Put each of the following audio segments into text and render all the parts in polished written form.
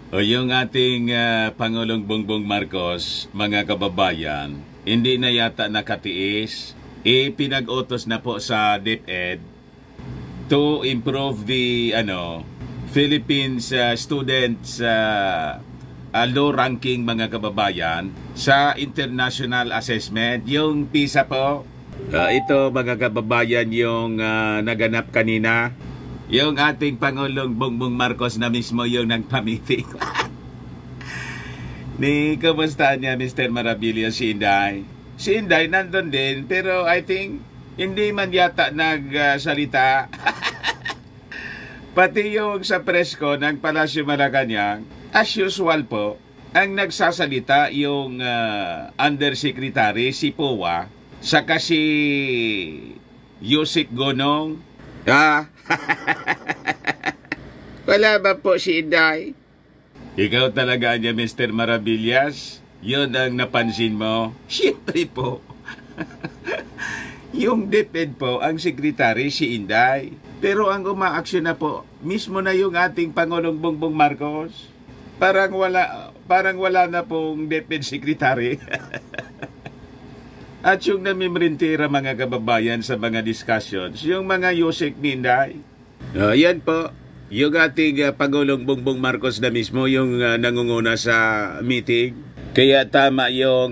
O yung ating Pangulong Bongbong Marcos, mga kababayan, hindi na yata nakatiis. Pinag-utos na po sa DepEd to improve the Philippines students low ranking, mga kababayan, sa international assessment. Yung PISA po, ito mga kababayan yung naganap kanina. Yung ating Pangulong Bongbong Marcos na mismo yung nagpa-meeting. Kumusta niya Mr. Marabilia si Inday? Si Inday nandun din, pero I think hindi man yata nagsalita. Pati yung sa presko ng Palasyo Malacanang, as usual po, ang nagsasalita yung Undersecretary si Powa, saka si Yusik Gonong. Wala ba po si Inday? Ikaw talaga niya, Mr. Maravillas? Yun ang napansin mo? Siyempre po. Yung DepEd po, ang sekretary si Inday. Pero ang umaaksyon na po, mismo na yung ating Pangulong Bongbong Marcos. Parang wala na pong DepEd secretary. At yung namimrintira, mga kababayan, sa mga discussions, yung mga Yusek ni Inday. Yan po, yung ating Pangulong Bongbong Marcos na mismo yung nangunguna sa meeting. Kaya tama yung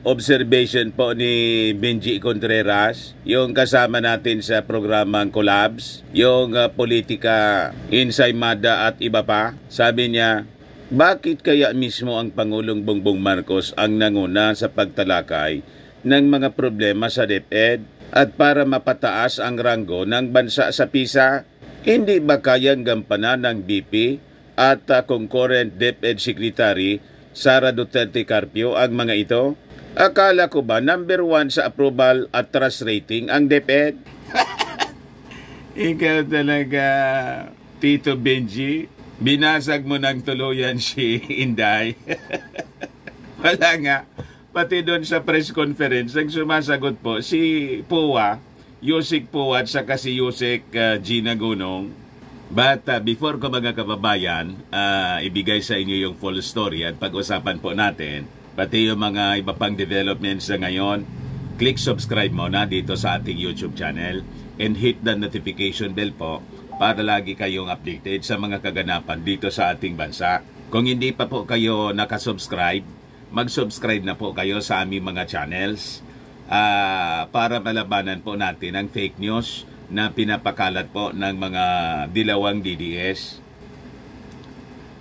observation po ni Benji Contreras, yung kasama natin sa programang Collabs, yung politika, Insaymada at iba pa. Sabi niya, bakit kaya mismo ang Pangulong Bongbong Marcos ang nanguna sa pagtalakay ng mga problema sa DepEd at para mapataas ang ranggo ng bansa sa PISA? Hindi ba kayang gampanan ng BP at concurrent DepEd Secretary Sara Duterte Carpio ang mga ito? Akala ko ba number 1 sa approval at trust rating ang DepEd? Ikaw talaga, Tito Benji. Binasag mo ng tuluyan si Inday. Wala nga. Pati doon sa press conference, ang sumasagot po si Powa, Yusik Powa at saka si Yusik Gina Gonong. But before ko, mga kababayan, ibigay sa inyo yung full story at pag-usapan po natin, pati yung mga iba pang developments na ngayon, click subscribe muna dito sa ating YouTube channel and hit the notification bell po para lagi kayong updated sa mga kaganapan dito sa ating bansa. Kung hindi pa po kayo nakasubscribe, mag-subscribe na po kayo sa aming mga channels para malabanan po natin ang fake news na pinapakalat po ng mga dilawang DDS.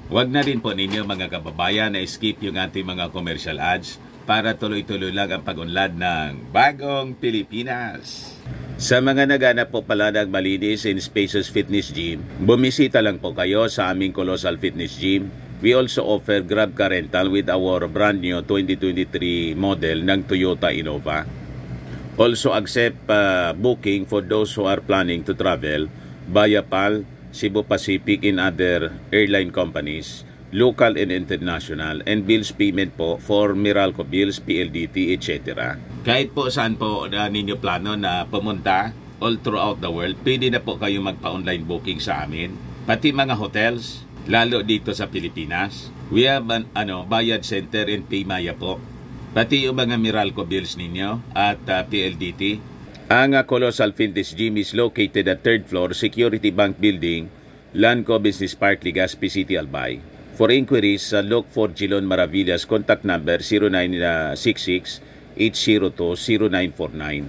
Huwag na rin po ninyo, mga kababayan, na skip yung ating mga commercial ads para tuloy-tuloy lang ang pag-unlad ng Bagong Pilipinas. Sa mga naghanap po pala ng malinis and spacious fitness gym, bumisita lang po kayo sa aming Colossal Fitness Gym. We also offer Grab Car Rental with our brand new 2023 model ng Toyota Innova. Also accept booking for those who are planning to travel via PAL, Cebu Pacific and other airline companies, local and international, and bills payment po for Meralco Bills, PLDT, etc. Kahit po saan po ninyo plano na pumunta all throughout the world, pwede na po kayo magpa-online booking sa amin. Pati mga hotels, lalo dito sa Pilipinas. We have an bayad center and Paymaya po. Pati yung mga Meralco Bills ninyo at PLDT. Ang Colossal Fitness Gym is located at 3rd floor Security Bank Building, Lanco Business Park, Legazpi City, Albay. For inquiries, look for Jilon Maravillas. Contact number 0966-802-0949.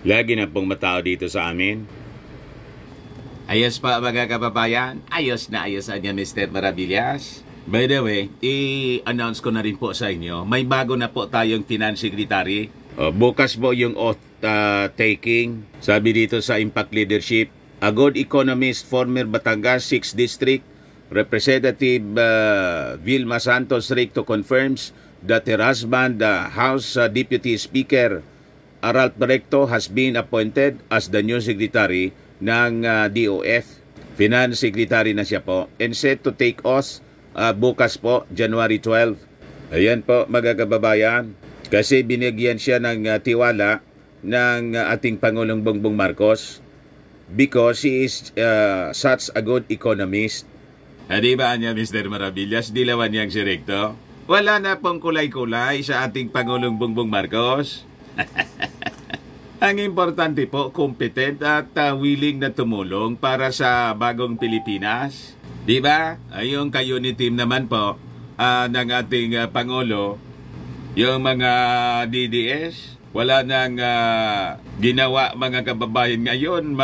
Lagi na pong matao dito sa amin. Ayos pa, mga kababayan. Ayos na Mr. Maravillas. By the way, i-announce ko na rin po sa inyo, may bago na po tayong Finance Secretary. Bukas po yung oath taking. Sabi dito sa Impact Leadership, a good economist, former Batangas 6th District, Representative Vilma Santos Recto confirms that her husband, the House Deputy Speaker, Aralt Recto, has been appointed as the new Secretary ng DOF. Finance Secretary na siya po and set to take oath bukas po, January 12. Ayan po, mga kababayan, kasi binigyan siya ng tiwala ng ating Pangulong Bongbong Marcos because he is such a good economist. Di ba niya, Mr. Maravillas, dilawan niyang si Recto? Wala na pong kulay-kulay sa ating Pangulong Bongbong Marcos. Ang importante po, competent at willing na tumulong para sa bagong Pilipinas. Di ba? Yung ka-unit team naman po ng ating Pangulo, yung mga DDS, wala nang ginawa mga kababayan ngayon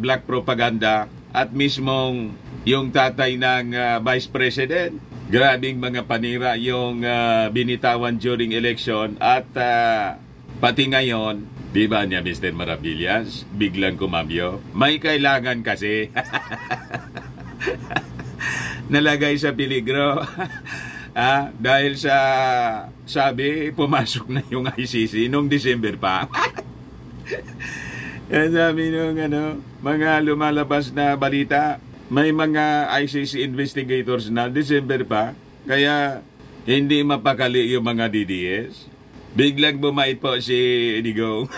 black propaganda at mismong yung tatay ng Vice President. Grabing mga panira yung binitawan during election at pati ngayon, di ba niya Mr. Maravillas, biglang kumambyo. May kailangan kasi nalagay sa peligro. Dahil sa sabi, pumasok na yung ICC noong December pa. Yan sabi nung mga lumalabas na balita, may mga ICC investigators na December pa, kaya hindi mapakali yung mga DDS. Biglang bumait po si Digong.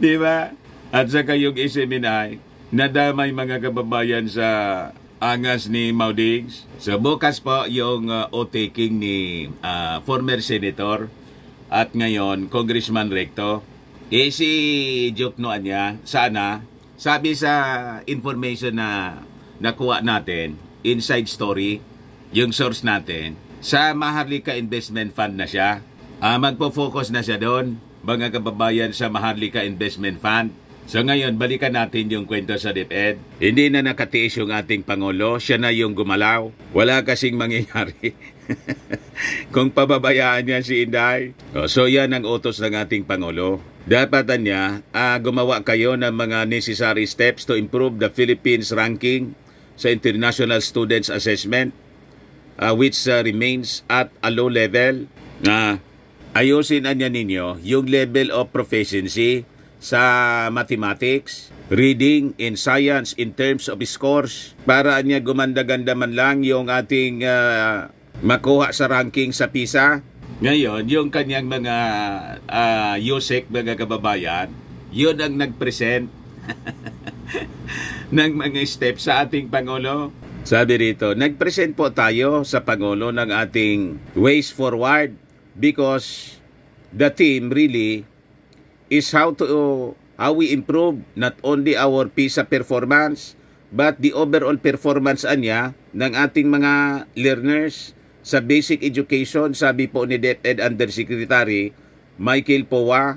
Di ba? At saka yung SMNI, nadamay mga kababayan sa angas ni Maudings. So bukas po yung o-taking ni former senator at ngayon Congressman Recto. Si Jokno niya, sana, sabi sa information na nakuha natin, inside story, yung source natin, sa Maharlika Investment Fund na siya. Magpo-focus na siya doon, mga kababayan, sa Maharlika Investment Fund. So ngayon, balikan natin yung kwento sa DepEd. Hindi na nakatiis yung ating Pangulo, siya na yung gumalaw. Wala kasing mangyayari kung pababayaan niya si Inday. So yan ang utos ng ating Pangulo. Dapat niya gumawa kayo ng mga necessary steps to improve the Philippines ranking sa International Students Assessment, which remains at a low level. Ayusin niya ninyo yung level of proficiency sa mathematics, reading, and science in terms of scores para niya gumanda-ganda man lang yung ating makuha sa ranking sa PISA. Ngayon, yung kanyang mga USEC, mga kababayan, yun ang nag-present ng mga steps sa ating Pangulo. Sabi rito, nag-present po tayo sa Pangulo ng ating ways forward because the theme really is how we improve not only our PISA performance but the overall performance niya ng ating mga learners sa basic education, sabi po ni DepEd Undersecretary Michael Powa.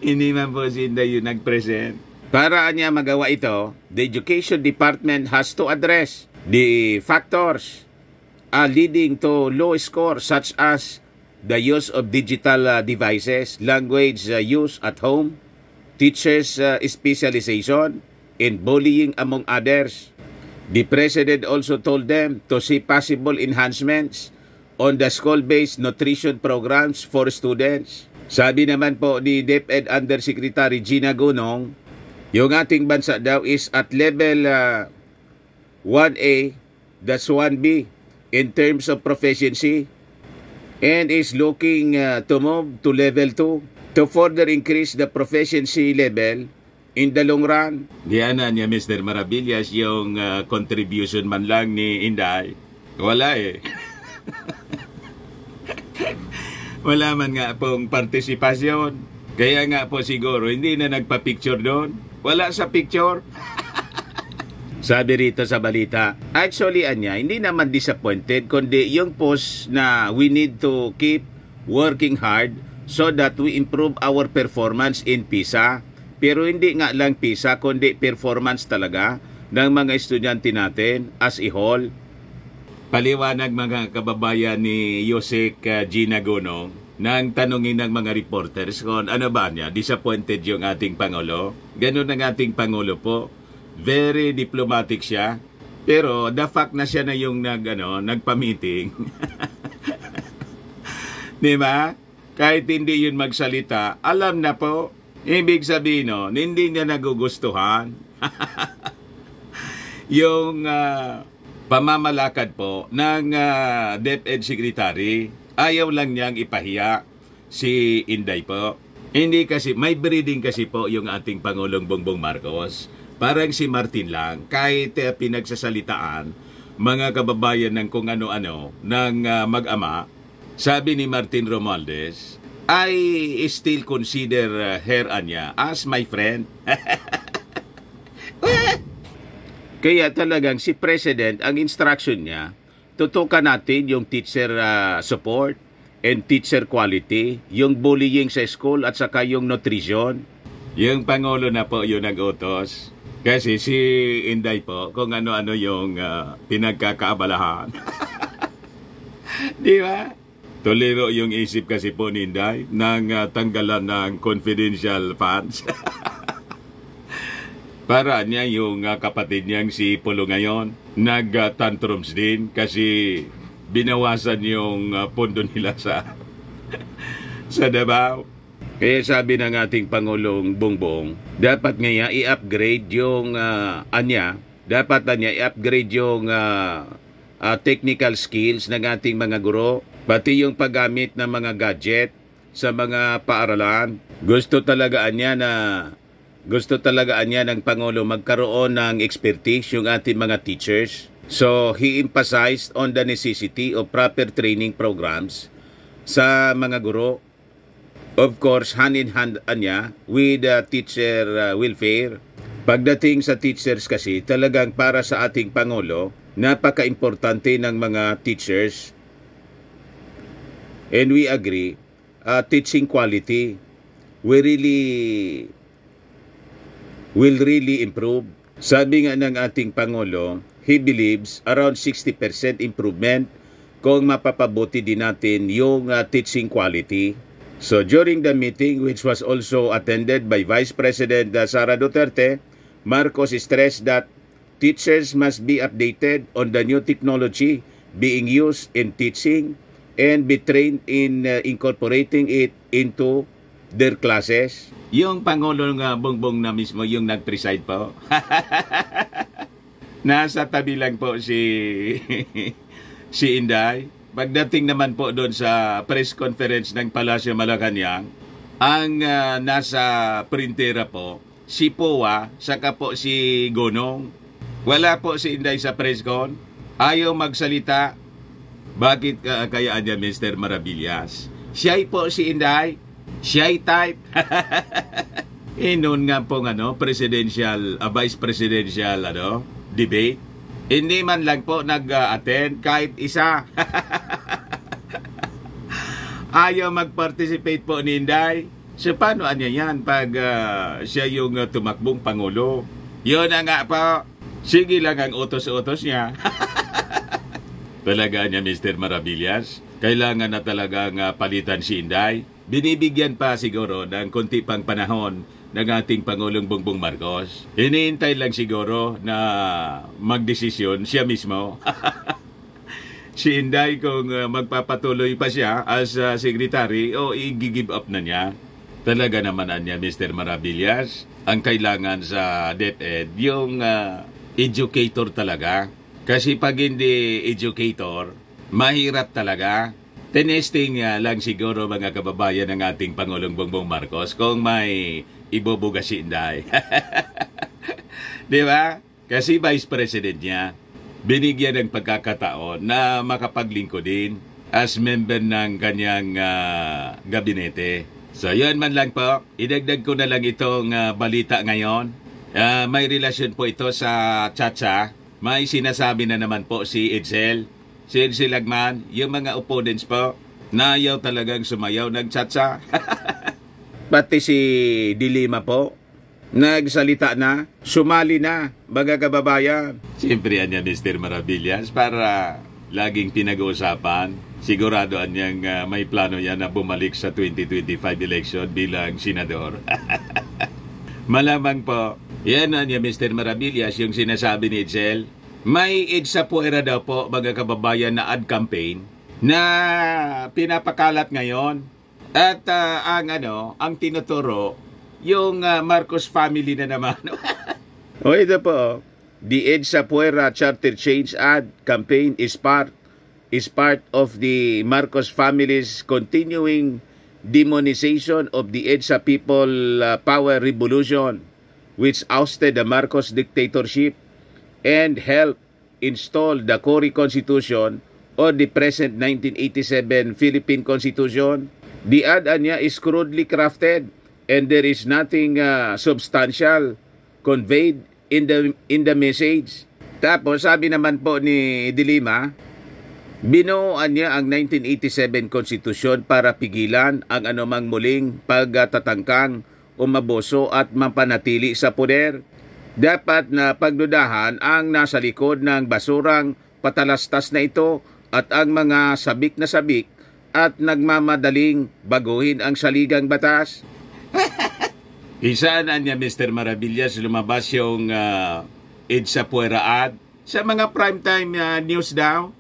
Hindi man po si Inday yung nag-present. Para niya magawa ito, the Education Department has to address the factors leading to low scores such as the use of digital devices, language use at home, teachers' specialization, and bullying among others. The President also told them to see possible enhancements on the school-based nutrition programs for students. Sabi naman po ni DepEd Undersecretary Gina Gunong, yung ating bansa daw is at level 1A, that's 1B in terms of proficiency, and is looking to move to level 2 to further increase the proficiency level in the long run. Diyan niya Mr. Maravillas yung contribution man lang ni Inday. Wala Wala man nga pong partisipasyon. Kaya nga po siguro hindi na nagpa-picture doon. Wala sa picture. Sabi rito sa balita, actually hindi naman disappointed, kundi yung post na we need to keep working hard so that we improve our performance in PISA. Pero hindi nga lang PISA, kundi performance talaga ng mga estudyante natin as a whole. Paliwanag mga kababayan ni Yosek Gina Gunong nang tanungin ng mga reporters kung ano ba niya, disappointed yung ating Pangulo. Ganun ang ating Pangulo po. Very diplomatic siya. Pero the fact na siya na yung nagpa-meeting. Di ba? Kahit hindi yun magsalita, alam na po. Ibig sabihin hindi niya nagugustuhan yung pamamalakad po ng DepEd Secretary. Ayaw lang niyang ipahiya si Inday po. Hindi kasi, may breeding kasi po yung ating Pangulong Bongbong Marcos. Parang si Martin lang, kahit pinagsasalitaan, mga kababayan ng kung ano-ano, ng mag-ama, sabi ni Martin Romualdez, I still consider her Anya as my friend. Kaya talagang si President, ang instruction niya, tutukan natin yung teacher support and teacher quality, yung bullying sa school at saka yung nutrition. Yung Pangulo na po yun nag-utos. Kasi si Inday po, kung ano-ano yung pinagkakaabalahan. Di ba? Tolero yung isip kasi po ni Inday ng tanggalan ng confidential funds. Para niya yung kapatid niyang si Polo ngayon, nag-tantrums din kasi binawasan yung pondo nila sa Davao. Kaya sabi ng ating Pangulong Bongbong, dapat nga i-upgrade yung dapat niya i-upgrade yung technical skills ng ating mga guro, pati yung paggamit ng mga gadget sa mga paaralan. Gusto talaga niya ng Pangulo magkaroon ng expertise yung ating mga teachers. So, he emphasized on the necessity of proper training programs sa mga guro. Of course, hand-in-hand niya with teacher welfare. Pagdating sa teachers kasi, talagang para sa ating Pangulo, napaka-importante ng mga teachers. And we agree, teaching quality will really improve. Sabi nga ng ating Pangulo, he believes around 60% improvement kung mapapabuti din natin yung teaching quality. So during the meeting, which was also attended by Vice President Sara Duterte, Marcos stressed that teachers must be updated on the new technology being used in teaching and be trained in incorporating it into their classes. Yung Pangulong Bongbong na mismo yung nag-preside po. Nasa tabi lang po si Inday. Pagdating naman po doon sa press conference ng Palasyo Malacanang, ang nasa printera po, si Powa, saka po si Gonong. Wala po si Inday sa press con. Ayaw magsalita. Bakit kaya niya Mr. Maravillas? Siya'y po si Inday. Siya'y type. Noon nga po presidential, vice presidential debate. Hindi man lang po nag-attend kahit isa. Ayaw mag-participate po ni Inday. So paano niya yan pag siya yung tumakbong Pangulo? Yun na nga po. Sige lang ang utos-utos niya. Talaga niya Mr. Maravillas. Kailangan na talagang palitan si Inday. Binibigyan pa siguro ng konti pang panahon ng ating Pangulong Bongbong Marcos. Hinihintay lang siguro na magdesisyon siya mismo. Si Inday kung magpapatuloy pa siya as secretary o i-give up na niya. Talaga naman niya Mr. Maravillas. Ang kailangan sa DepEd yung educator talaga. Kasi pag hindi educator, mahirap talaga. Tinesting lang siguro mga kababayan ng ating Pangulong Bongbong Marcos kung may ibubuga si Inday. Di ba? Kasi Vice President niya, binigyan ng pagkakataon na makapaglingkod din as member ng kanyang gabinete. So yun man lang po, idagdag ko na lang itong balita ngayon. May relasyon po ito sa Chacha. May sinasabi na naman po si Edsel. Si Edsel Lagman, yung mga opponents po, na ayaw talagang sumayaw ng Chacha. Pati si Dilima po, nagsalita na, sumali na, mga kababayan. Siyempre niya Mr. Maravillas para laging pinag-uusapan. Sigurado niyang may plano yan na bumalik sa 2025 election bilang senador. Malamang po, yan niya Mr. Maravillas yung sinasabi ni Edsel. May EDSA Puera daw po, mga kababayan, na ad campaign na pinapakalat ngayon. At ang tinuturo, yung Marcos family na naman. O ito po, the EDSA Puera Charter Change ad campaign is part of the Marcos family's continuing demonization of the EDSA People Power Revolution, which ousted the Marcos dictatorship and helped install the Cory Constitution or the present 1987 Philippine Constitution. The ad niya is crudely crafted and there is nothing substantial conveyed in the message. Tapos sabi naman po ni De Lima, binuuan niya ang 1987 Constitution para pigilan ang anumang muling pagtatangkang umaboso at mapanatili sa poder. Dapat na pagdudahan ang nasa likod ng basurang patalastas na ito at ang mga sabik na sabik at nagmamadaling baguhin ang saligang batas. Isa na niya, Mr. Maravillas, lumabas yung EDSA Puera ad sa mga primetime news daw,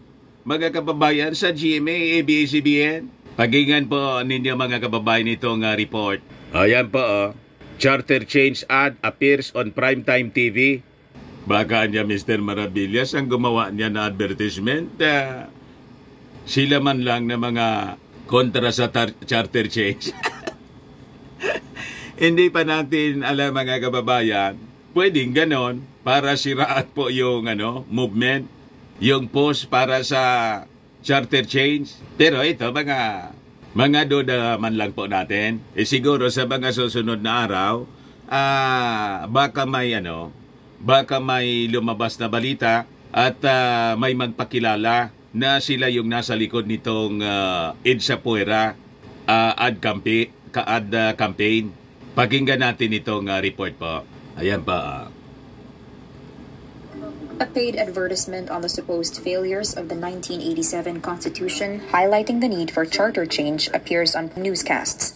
mga kababayan, sa GMA, ABS-CBN. Pakinggan po ninyo mga kababayan itong report. Ayan po, charter change ad appears on primetime TV. Baka niya, Mr. Maravillas, ang gumawa niya na advertisement, sila man lang na mga kontra sa charter change. Hindi pa natin alam mga kababayan, pwedeng ganon para siraan po yung movement, yung post para sa charter change. Pero ito mga duda man lang po natin. Siguro sa mga susunod na araw, baka may lumabas na balita at may magpakilala na sila yung nasa likod nitong EDSA Puera ad campaign. Pakinggan natin itong report po. Ayan pa. A paid advertisement on the supposed failures of the 1987 Constitution highlighting the need for charter change appears on newscasts.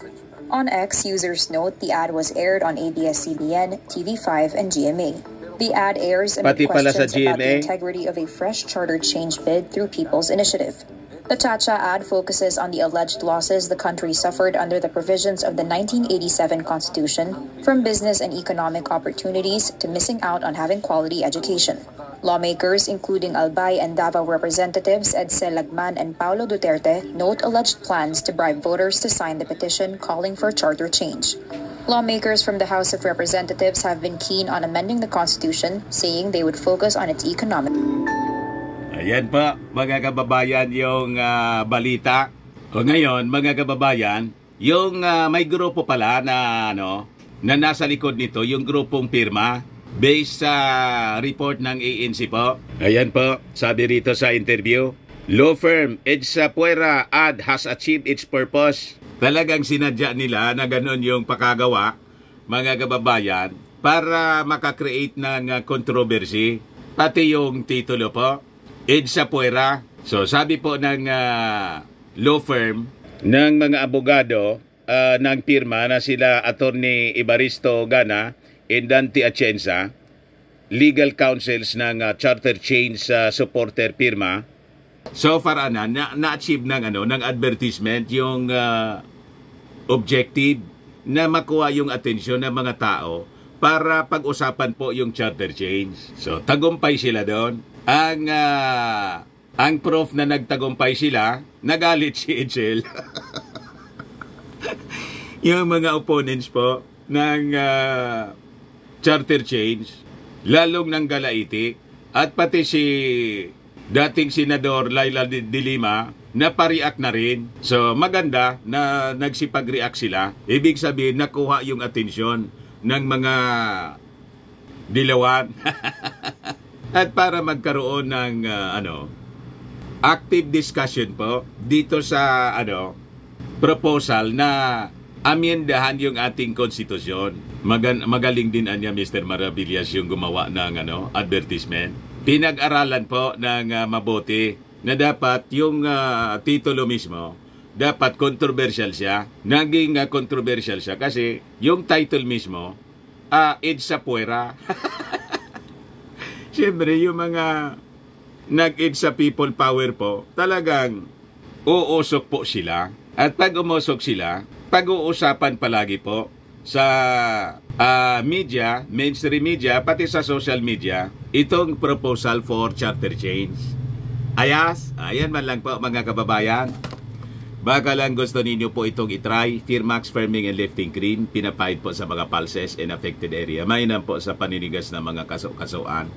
On X, users note the ad was aired on ABS-CBN, TV5, and GMA. The ad airs amid questions about the integrity of a fresh charter change bid through People's Initiative. The Chacha ad focuses on the alleged losses the country suffered under the provisions of the 1987 Constitution, from business and economic opportunities to missing out on having quality education. Lawmakers, including Albay and Davao representatives Edsel Lagman and Paulo Duterte, note alleged plans to bribe voters to sign the petition calling for charter change. Lawmakers from the House of Representatives have been keen on amending the Constitution, saying they would focus on its economic... Ayan pa, mga kababayan, yung balita. O ngayon, mga kababayan, yung may grupo pala na nasa likod nito, yung grupong pirma, based sa report ng ANC po. Ayan po, sabi rito sa interview, law firm EDSA Puera ad has achieved its purpose. Talagang sinadya nila na ganun yung pakagawa, mga kababayan, para makakreate ng controversy. Pati yung titulo po, EDSA Puera. So sabi po ng law firm, ng mga abogado ng pirma na sila Attorney Ibaristo Gana and Dante Atienza, legal counsels ng charter change supporter pirma. So far na-achieve ng advertisement yung objective na makuha yung atensyon ng mga tao para pag-usapan po yung charter change. So tagumpay sila doon. Ang proof na nagtagumpay sila, nagalit si Edsel. Yung mga opponents po ng charter change, lalong ng galaiti, at pati si dating Senador Laila de Lima, napareact na rin. So maganda na nagsipag-react sila. Ibig sabihin, nakuha yung atensyon ng mga dilawan. At para magkaroon ng active discussion po dito sa proposal na amyendahan yung ating konstitusyon. Magaling din anya Mr. Maravillas yung gumawa ng advertisement. Pinag-aralan po ng mabuti na dapat yung titulo mismo dapat controversial siya. Naging controversial siya kasi yung title mismo EDSA Puera. Siyempre, yung mga nag-EDSA People Power po, talagang uusok po sila. At pag umusok sila, pag-uusapan palagi po sa media, mainstream media, pati sa social media, itong proposal for charter change. Ayan man lang po mga kababayan. Baka lang gusto ninyo po itong itry. Firmax Firming and Lifting Cream, pinapahid po sa mga pulses and affected area. Mainam po sa paninigas ng mga kaso-kasuan.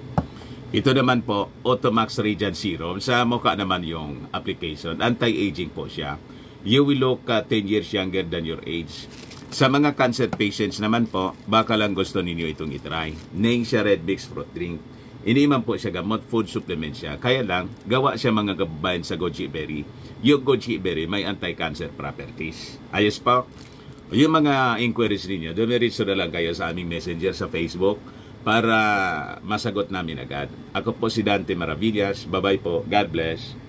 Ito naman po, Automax Radiant Serum. Sa mukha naman yung application. Anti-aging po siya. You will look 10 years younger than your age. Sa mga cancer patients naman po, baka lang gusto ninyo itong itry. Name siya Red Mix Fruit Drink. Iniman po siya gamot, food supplement siya. Kaya lang, gawa siya mga kababayan sa goji berry. Yung goji berry may anti-cancer properties. Ayos po? Yung mga inquiries ninyo, dumiritso na lang kayo sa aming messenger sa Facebook para masagot namin agad. Ako po si Dante Maravillas. Bye-bye po. God bless.